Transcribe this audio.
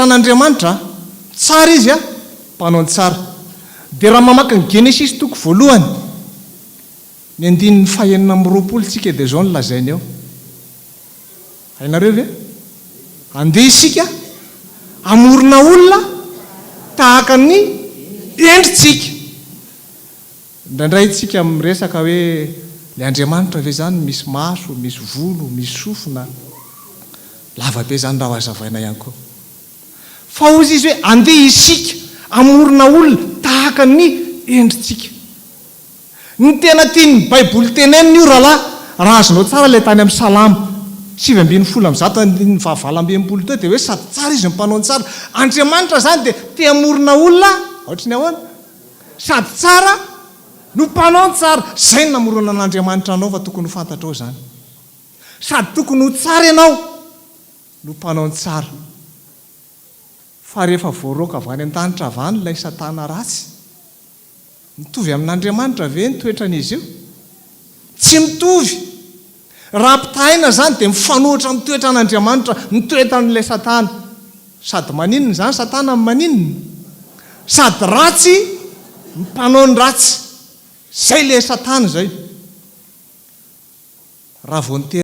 tanàn'Andriamanitra tsara izy a mpanaony tsara. Dia raha mamaky ny Genesis toko voalohany ny 9:20 tsika dia zao no lazainy eo. Hainareo ve? Andeha isika amorona olona tahaka ny endritsika. Indraindray tsika miresaka hoe le Andriamanitra ve zany misy maso, misy volo, misy sofina. Lava be zany raha hazavaina ihany koa. Fa ozy izy hoe andeha isika amorona olona tahaka ny endritsika. Ny tena tiany Baiboly teneniny io raha azonao tsara ilay tany amin'ny Salamo 7:100 dia hoe sady tsara izy mpanao tsara. Andriamanitra zany dia te amorona olona ohatry ny ahoana sady tsara no mpanao tsara. Zay namorona an'Andriamanitra anao fa tokony ho fantatrao zany. Sady tokony ho tsara ianao no mpanao tsara. Fa rehefa voaroaka avy any an-danitra avy any ilay Satana ratsy, mitovy amin'Andriamanitra ve ny toetran'izy io? Tsy mitovy. Raha mpitahaina zany dia mifanohitra amin'ny toetran'Andriamanitra ny toetran'ilay Satana. Sady maninona zany Satana amin'ny maninona? Sady ratsy mpanao ny ratsy. Zay ilay Satana zay. Raha voantery